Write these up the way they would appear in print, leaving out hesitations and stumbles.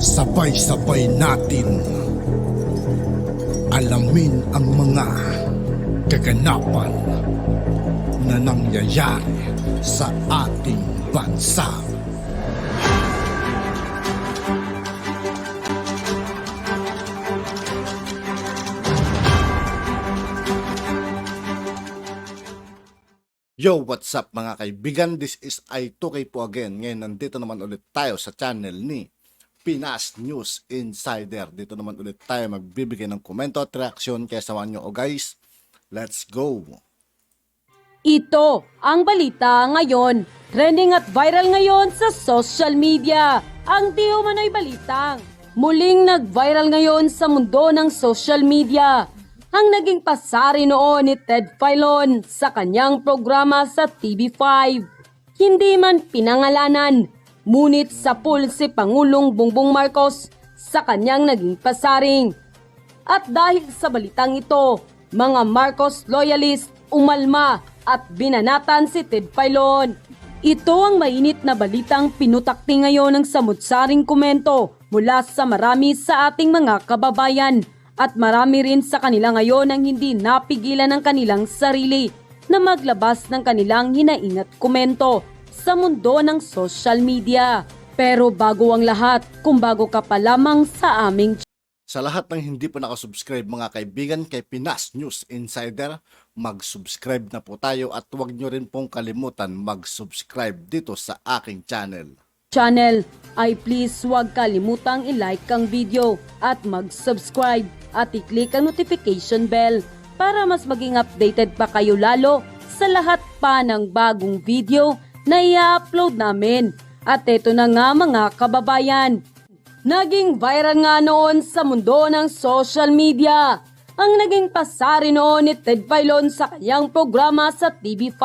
Sabay-sabay natin alamin ang mga kaganapan na nangyayari sa ating bansa. Yo, what's up mga kaibigan? This is I2K po again. Ngayon nandito naman ulit tayo sa channel ni Pinas News Insider. Dito naman ulit tayo magbibigay ng komento at reaksyon. Kaya samahan nyo guys, let's go! Ito ang balita ngayon. Trending at viral ngayon sa social media. Ang di umano'y balitang muling nag-viral ngayon sa mundo ng social media. Ang naging pasari noon ni Ted Filon sa kanyang programa sa TV5. Hindi man pinangalanan, ngunit sa pool si Pangulong Bongbong Marcos sa kanyang naging pasaring. At dahil sa balitang ito, mga Marcos loyalist umalma at binanatan si Ted Filon. Ito ang mainit na balitang pinutakti ngayon ng samut-saring komento mula sa marami sa ating mga kababayan. At marami rin sa kanila ngayon ang hindi napigilan ng kanilang sarili na maglabas ng kanilang hinaing at komento sa mundo ng social media. Pero bago ang lahat, kung bago ka pa lamang sa aming Sa lahat ng hindi pa nakasubscribe mga kaibigan kay Pinas News Insider, mag-subscribe na po tayo at huwag nyo rin pong kalimutan mag-subscribe dito sa aking channel. Ay please huwag kalimutang i-like ang video at mag-subscribe at i-click ang notification bell para mas maging updated pa kayo lalo sa lahat pa ng bagong video na i-upload namin. At ito na nga mga kababayan, naging viral nga noon sa mundo ng social media ang naging pasari noon ni Ted Filon sa kanyang programa sa TV5.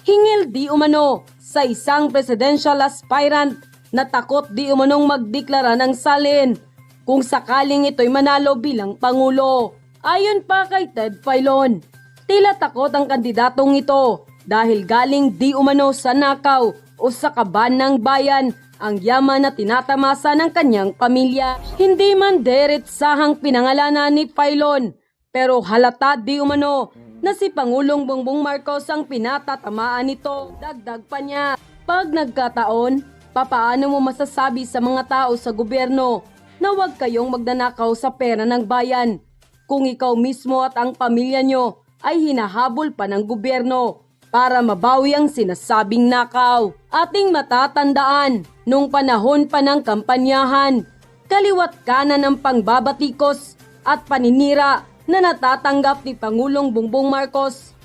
Hingil di umano sa isang presidential aspirant na takot di umanong magdeklara ng salin kung sakaling ito'y manalo bilang Pangulo. Ayon pa kay Ted Filon, tila takot ang kandidatong ito dahil galing di umano sa nakaw o sa kaban ng bayan ang yaman na tinatamasa ng kanyang pamilya. Hindi man diretsahang pinangalanan ni Filon, pero halata di umano na si Pangulong Bongbong Marcos ang pinatatamaan nito. Dagdag pa niya, pag nagkataon, papaano mo masasabi sa mga tao sa gobyerno na huwag kayong magnanakaw sa pera ng bayan kung ikaw mismo at ang pamilya nyo ay hinahabol pa ng gobyerno para mabawi ang sinasabing nakaw. Ating matatandaan, nung panahon pa ng kampanyahan, kaliwat kanan ng pangbabatikos at paninira na natatanggap ni Pangulong Bongbong Marcos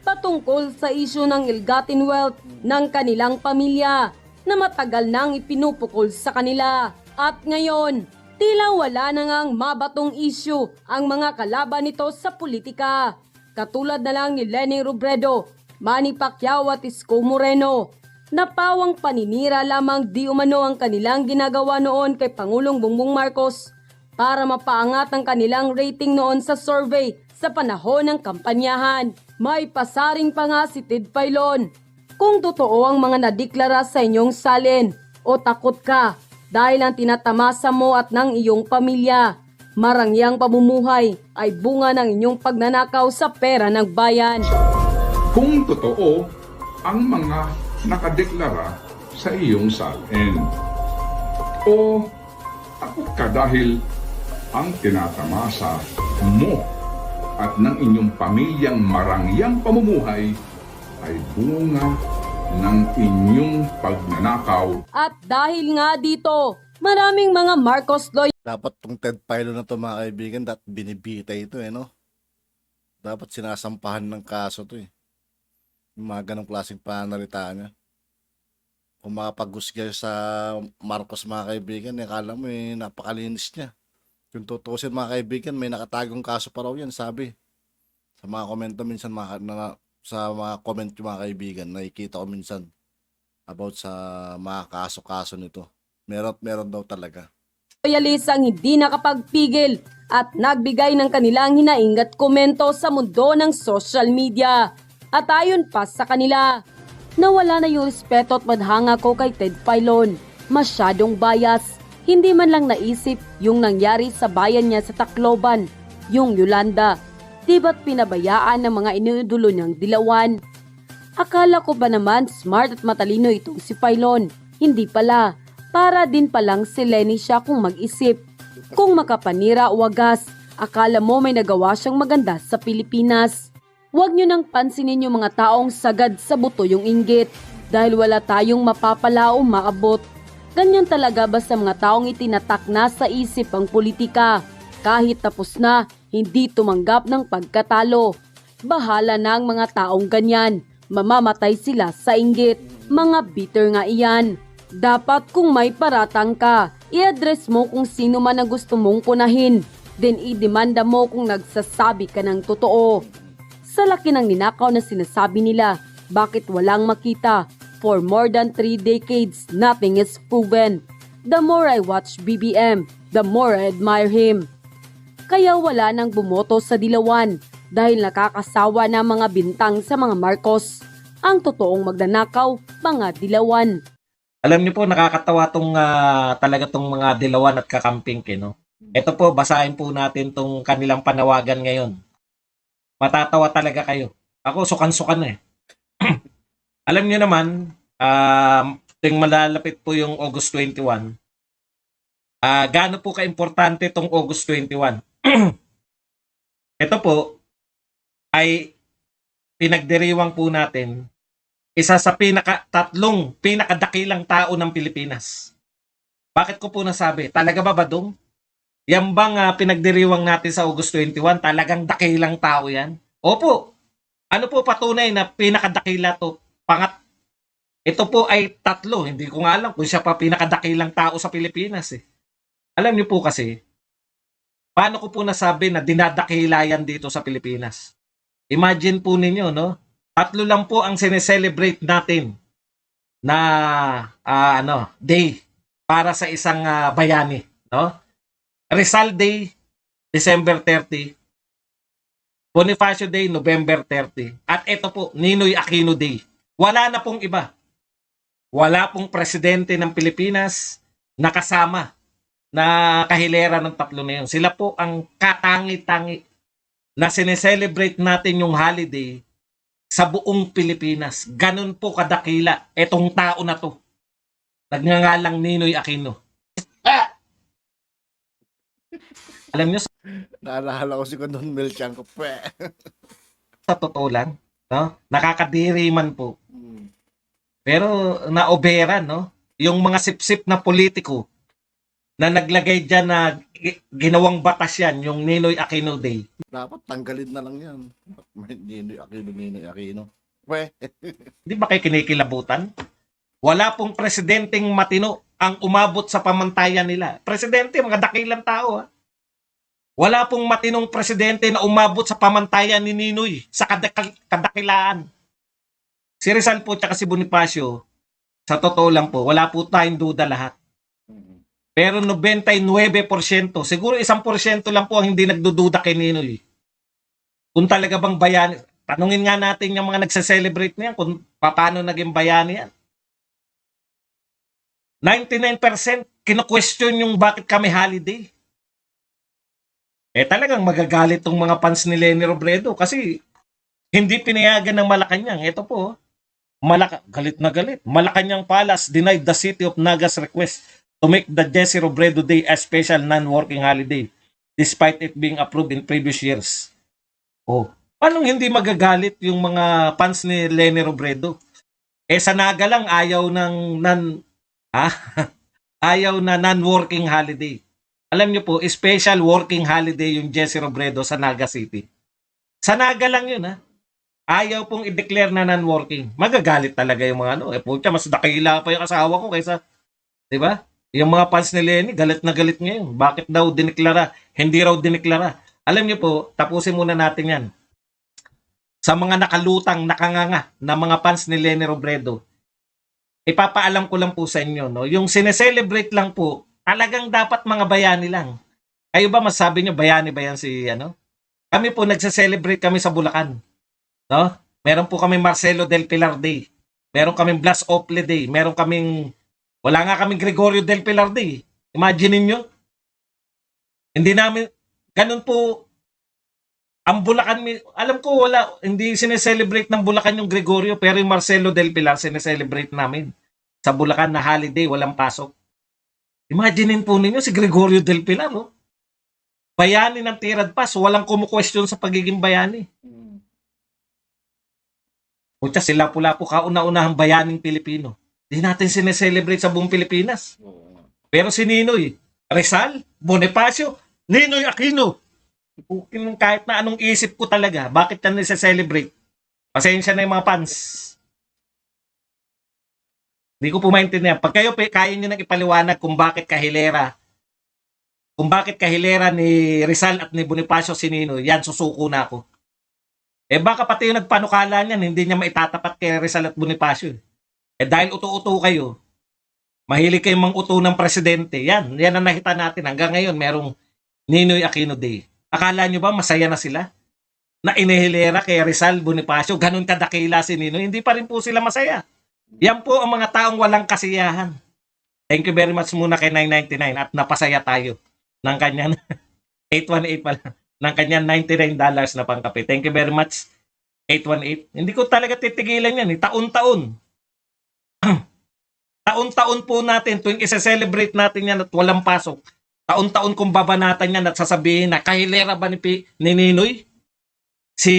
patungkol sa isyu ng ill-gotten wealth ng kanilang pamilya na matagal nang ipinupukol sa kanila. At ngayon, tila wala na ngang mabatong isyu ang mga kalaban nito sa politika. Katulad na lang ni Leni Robredo, Manny Pacquiao at Isko Moreno, na pawang paninira lamang di umano ang kanilang ginagawa noon kay Pangulong Bongbong Marcos para mapaangat ang kanilang rating noon sa survey sa panahon ng kampanyahan. May pasaring pa nga si Ted Filon. Kung totoo ang mga nadeklara sa inyong salin o takot ka dahil ang tinatamasa mo at ng iyong pamilya, marangyang pamumuhay ay bunga ng inyong pagnanakaw sa pera ng bayan. Kung totoo ang mga nakadeklara sa iyong salin o takot ka dahil ang tinatamasa mo at ng inyong pamilyang marangyang pamumuhay ay bunga ng inyong pagnanakaw. At dahil nga dito, maraming mga Marcos loyal Dapat tong Ted Filon na to mga kaibigan, dapat binibita ito no? Dapat sinasampahan ng kaso to Yung mga ganong klaseng pananalita niya. Kung makapag-husga sa Marcos mga kaibigan, akala mo napakalinis niya. Kung tutusin mga kaibigan, may nakatagong kaso pa raw yan, sabi. Sa mga komento minsan, sa mga comment yung mga kaibigan, nakikita ko minsan about sa mga kaso-kaso nito. Meron daw talaga. loyalist ang hindi nakapagpigil at nagbigay ng kanilang hinaing at komento sa mundo ng social media. At ayon pa sa kanila, nawala na yung respeto at madhanga ko kay Ted Filon. Masyadong bias Hindi man lang naisip yung nangyari sa bayan niya sa Tacloban, yung Yolanda. Di ba't pinabayaan ng mga iniidolo niyang dilawan? Akala ko ba naman smart at matalino itong si Filon? Hindi pala. Para din palang si Lenny siya kung mag-isip. Kung makapanira o wagas, akala mo may nagawa siyang maganda sa Pilipinas. Huwag niyo nang pansinin yung mga taong sagad sa buto yung inggit dahil wala tayong mapapala o maabot. Ganyan talaga ba sa mga taong itinatak na sa isip ang politika? Kahit tapos na, hindi tumanggap ng pagkatalo. Bahala na ang mga taong ganyan. Mamamatay sila sa inggit. Mga bitter nga iyan. Dapat kung may paratang ka, i-address mo kung sino man ang gusto mong punahin. Then i-demanda mo kung nagsasabi ka ng totoo. Sa laki ng ninakaw na sinasabi nila, bakit walang makita? For more than 3 decades, nothing is proven. The more I watch BBM, the more I admire him. Kaya wala nang bumoto sa dilawan dahil nakakasawa na mga bintang sa mga Marcos. Ang totoong magnanakaw, mga dilawan. Alam niyo po, nakakatawa talaga tong mga dilawan at kakamping, no? Ito po, basahin po natin tong kanilang panawagan ngayon. Matatawa talaga kayo. Ako, sukan-sukan eh. Alam niyo naman, ting malalapit po yung August 21. Gaano po ka-importante tong August 21? Ito po ay pinagdiriwang po natin isa sa tatlong pinakadakilang tao ng Pilipinas. Bakit ko po nasabi? Talaga ba Badong? Yan bang pinagdiriwang natin sa August 21, talagang dakilang tao yan? Opo. Ano po patunay na pinakadakila to? Ito po ay tatlo. Hindi ko nga alam kung siya pa pinakadakilang tao sa Pilipinas eh. Alam niyo po kasi, paano ko po nasabi na dinadakila yan dito sa Pilipinas? Imagine po ninyo, no? Tatlo lang po ang sineselebrate natin na day para sa isang bayani, no? Rizal Day, December 30. Bonifacio Day, November 30. At ito po, Ninoy Aquino Day. Wala na pong iba. Wala pong presidente ng Pilipinas na kasama na kahilera ng tatlo na yun. Sila po ang katangi-tangi na sineselebrate natin yung holiday sa buong Pilipinas. Ganun po kadakila etong tao na to. Nagngangalang Ninoy Aquino. Alam nyo, Naalala ko si Condon Melchanko. sa totoo lang, no? Nakakadiri man po. Pero naoberan, no? Yung mga sip-sip na politiko na naglagay dyan na ginawang batas yan, yung Ninoy Aquino Day. Dapat tanggalin na lang yan. Ninoy Aquino. Hindi ba kayo kinikilabutan? Wala pong presidenteng matino ang umabot sa pamantayan nila. Presidente, mga dakilang tao. Ha? Wala pong matinong presidente na umabot sa pamantayan ni Ninoy sa kadakilaan. Si Rizal po at si Bonifacio, sa totoo lang po, wala po tayong duda lahat. Pero 99%, siguro 1% lang po ang hindi nagdududa kay Ninoy. Kung talaga bang bayani, tanungin nga natin yung mga nagse-celebrate na yan kung paano naging bayani yan. 99% kino-question yung bakit kami holiday. Talagang magagalit tong mga fans ni Leni Robredo kasi hindi pinayagan ng Malacanang. Ito po, galit na galit. Malacanang Palace denied the City of Naga's request to make the Jesse Robredo Day a special non-working holiday despite it being approved in previous years. Paano hindi magagalit yung mga fans ni Leni Robredo? Sa Naga lang ayaw ayaw na non-working holiday. Alam niyo po, special working holiday yung Jesse Robredo sa Naga City. Sa Naga lang yun, ha? Ayaw pong i-declare na non-working. Magagalit talaga yung mga pucha, mas dakila pa yung asawa ko kaysa, di ba? Yung mga fans ni Lenny, galit na galit ngayon. Bakit daw dineklara? Hindi raw dineklara. Alam niyo po, tapusin muna natin yan. Sa mga nakalutang, nakanganga na mga fans ni Leni Robredo, ipapaalam ko lang po sa inyo, no? Yung sineselebrate lang po, talagang dapat mga bayani lang. Kayo ba masabi nyo, bayani ba yan si Kami po nagse-celebrate kami sa Bulacan. No? Meron po kami Marcelo del Pilar Day. Meron kaming Blas Ople Day. Wala nga kaming Gregorio del Pilar Day. Imagine niyo, hindi namin, ganun po, ang Bulacan, alam ko wala, hindi sineselebrate ng Bulacan yung Gregorio, pero yung Marcelo del Pilar sineselebrate namin. Sa Bulacan na holiday, walang pasok. Imaginin po ninyo si Gregorio del Pilar, no? Bayani ng tirad pass, walang kumu-question sa pagiging bayani. Pucha, sila pula po kauna-unahang bayaning Pilipino. Di natin sineselebrate sa buong Pilipinas. Pero si Ninoy, Rizal, Bonifacio, Ninoy Aquino, kahit na anong isip ko talaga, bakit yan nisa-celebrate? Pasensya na yung mga fans. Hindi ko po maintindihan. Pag kayo kaya nyo nang ipaliwanag kung bakit kahilera ni Rizal at ni Bonifacio si Ninoy, yan susuko na ako. Eh baka pati yung nagpanukala niyan, hindi niya maitatapat kay Rizal at Bonifacio. Eh dahil uto-uto kayo, mahilig kayong mang-uto ng presidente, yan ang nakita natin. Hanggang ngayon, merong Ninoy Aquino Day. Akala nyo ba masaya na sila? Na inihilera kay Rizal, Bonifacio, ganun kadakila si Ninoy, hindi pa rin po sila masaya. Yan po ang mga taong walang kasiyahan. Thank you very much muna kay 999 at napasaya tayo ng kanyang 818 pala, ng kanyang $99 na pangkape. Thank you very much, 818. Hindi ko talaga titigilan yan. Taon-taon. Taon-taon po natin tuwing isa-celebrate natin yan at walang pasok. Taon-taon kong babanatan yan at sasabihin na kahilera ba ni Ninoy? Si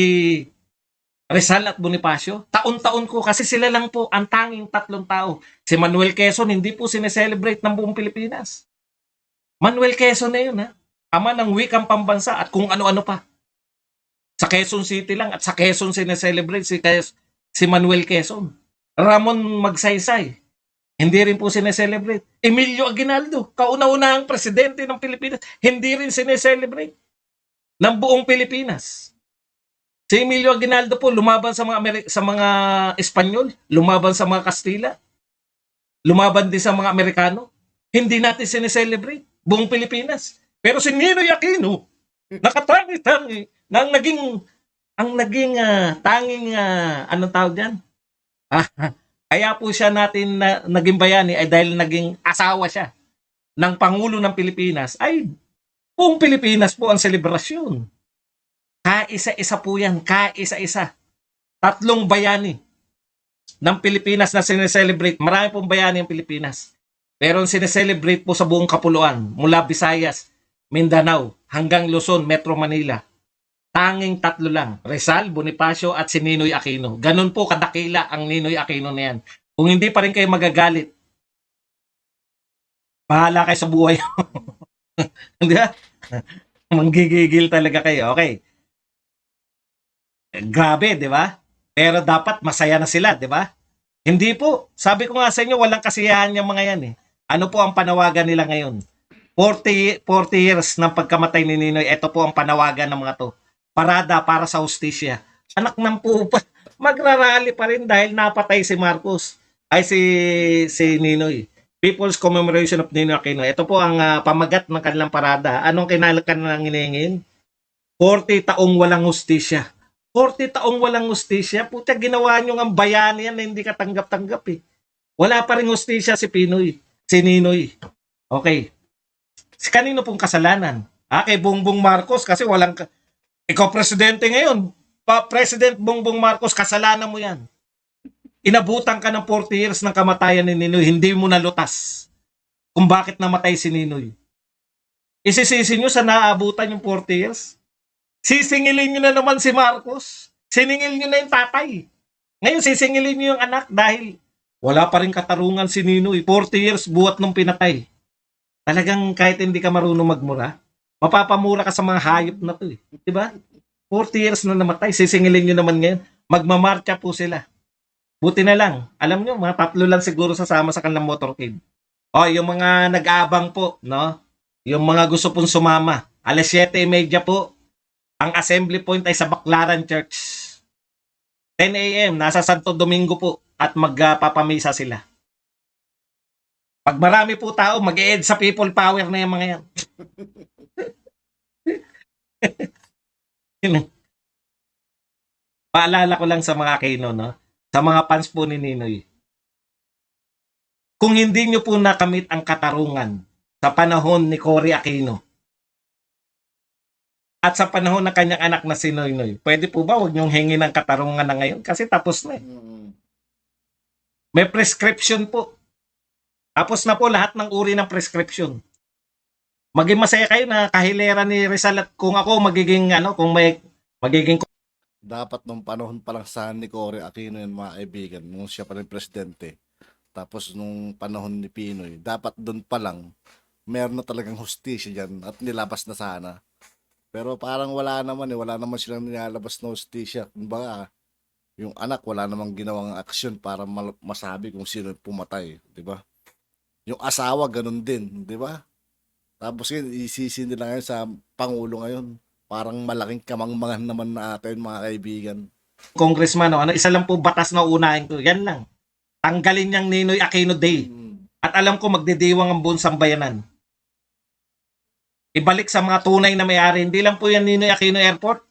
Rizal at Bonifacio? Taon-taon ko kasi sila lang po ang tanging tatlong tao. Si Manuel Quezon hindi po sineselebrate ng buong Pilipinas. Manuel Quezon na yun, ha? Ama ng wikang pambansa at kung ano-ano pa. Sa Quezon City lang at sa Quezon sineselebrate si Manuel Quezon. Ramon Magsaysay. Hindi rin po sineselebrate. Emilio Aguinaldo, kauna-unahang presidente ng Pilipinas, hindi rin sineselebrate ng buong Pilipinas. Si Emilio Aguinaldo po lumaban sa mga Espanyol, lumaban sa mga Kastila, lumaban din sa mga Amerikano. Hindi natin sineselebrate buong Pilipinas. Pero si Ninoy Aquino, nakatangi-tangi, na ang naging tanging, anong tawag yan? Kaya po siya natin naging bayani ay dahil naging asawa siya ng Pangulo ng Pilipinas, ay buong Pilipinas po ang selebrasyon. Kaisa-isa po yan, kaisa-isa. Tatlong bayani ng Pilipinas na sineselebrate. Marami pong bayani ang Pilipinas. Pero ang sineselebrate po sa buong kapuluan, mula Visayas, Mindanao, hanggang Luzon, Metro Manila. Tanging tatlo lang, Rizal, Bonifacio at si Ninoy Aquino. Ganun po kadakila ang Ninoy Aquino na yan. Kung hindi pa rin kayo magagalit, bahala kayo sa buhay. Hindi ba? Manggigigil talaga kayo. Okay. Grabe, di ba? Pero dapat masaya na sila, di ba? Hindi po. Sabi ko nga sa inyo, walang kasiyahan yung mga yan eh. Ano po ang panawagan nila ngayon? 40 years ng pagkamatay ni Ninoy, ito po ang panawagan ng mga to. Parada para sa hustisya. Anak ng pupa, magrarally pa rin dahil napatay si Marcos. Ay si Ninoy. People's Commemoration of Ninoy Aquino. Ito po ang pamagat ng kanilang parada. Anong kanilang hinihingin? 40 taong walang hustisya. 40 taong walang hustisya. Puta, ginawa nyo ang bayani yan na hindi ka tanggap-tanggap eh. Wala pa rin hustisya si Ninoy. Okay. Si kanino pong kasalanan? Kay Bongbong Marcos kasi walang... Ikaw presidente ngayon, President Bongbong Marcos, kasalanan mo yan. Inabutan ka ng 40 years ng kamatayan ni Ninoy, hindi mo nalutas kung bakit namatay si Ninoy. Isisisi nyo sa naabutan yung 40 years? Sisingilin nyo na naman si Marcos. Siningil nyo na yung tatay. Ngayon sisingilin nyo yung anak dahil wala pa rin katarungan si Ninoy. 40 years buhat nung pinatay. Talagang kahit hindi ka marunong magmura, mapapamura ka sa mga hayop na to eh. Diba? 40 years na namatay, sisingilin nyo naman ngayon. Magmamarcha po sila. Buti na lang. Alam nyo, mga tatlo lang siguro sasama sa kanilang motorcade. Yung mga nag-aabang po, no? Yung mga gusto pong sumama. 7:30 po. Ang assembly point ay sa Baclaran Church. 10 a.m. Nasa Santo Domingo po at magpapamisa sila. Pag marami po tao, mag-e-ed sa people power na yung mga yan. Paalala ko lang sa mga Aquino, no? Sa mga fans po ni Ninoy. Kung hindi nyo po nakamit ang katarungan sa panahon ni Cory Aquino at sa panahon ng kanyang anak na si Noynoy. Pwede po ba wag niyong hingi ng katarungan na ngayon? Kasi tapos na eh. May prescription po. Tapos na po lahat ng uri ng prescription. Maging masaya kayo na kahilera ni Rizal at kung ako magiging kung may magiging Dapat nung panahon pa lang sa ni Cory Aquino yun, mga kaibigan, nung siya pa rin presidente. Tapos nung panahon ni Pinoy, dapat doon pa lang meron na talagang hustisya dyan at nilabas na sana. Pero parang wala naman wala naman silang nilalabas na hustisya. Kumbaga, yung anak wala namang ginawang aksyon para masabi kung sino yung pumatay, di ba? Yung asawa ganun din, di ba? Tapos yun, isisi nila ngayon sa Pangulo ngayon. Parang malaking kamangmangan naman na atin, mga kaibigan. congressman isa lang po batas na unahin ko. Yan lang. Tanggalin niyang Ninoy Aquino Day. At alam ko magdidiwang ang buong sambayanan. Ibalik sa mga tunay na may-ari. Hindi lang po yan Ninoy Aquino Airport.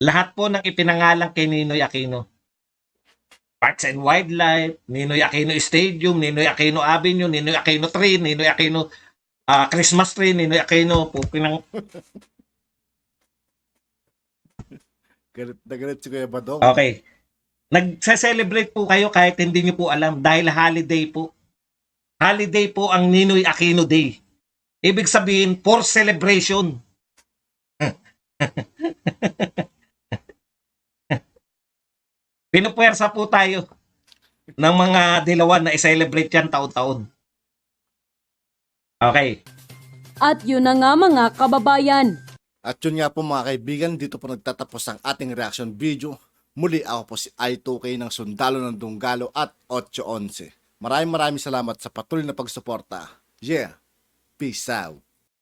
Lahat po ng ipinangalan kay Ninoy Aquino. Parks and Wildlife, Ninoy Aquino Stadium, Ninoy Aquino Avenue, Ninoy Aquino Tree, Ninoy Aquino Christmas Tree, Ninoy Aquino po pinang... Galit na galit si Kuya Badong. Okay. Nagse-celebrate po kayo kahit hindi niyo po alam dahil holiday po. Holiday po ang Ninoy Aquino Day. Ibig sabihin, for celebration. Pinupuwersa po tayo ng mga dilawan na i-celebrate yan taon-taon. Okay. At yun na nga mga kababayan. At yun nga po mga kaibigan, dito po nagtatapos ang ating reaction video. Muli ako po si I2K ng Sundalo ng Dunggalo at 811. Maraming salamat sa patuloy na pagsuporta. Yeah, peace out.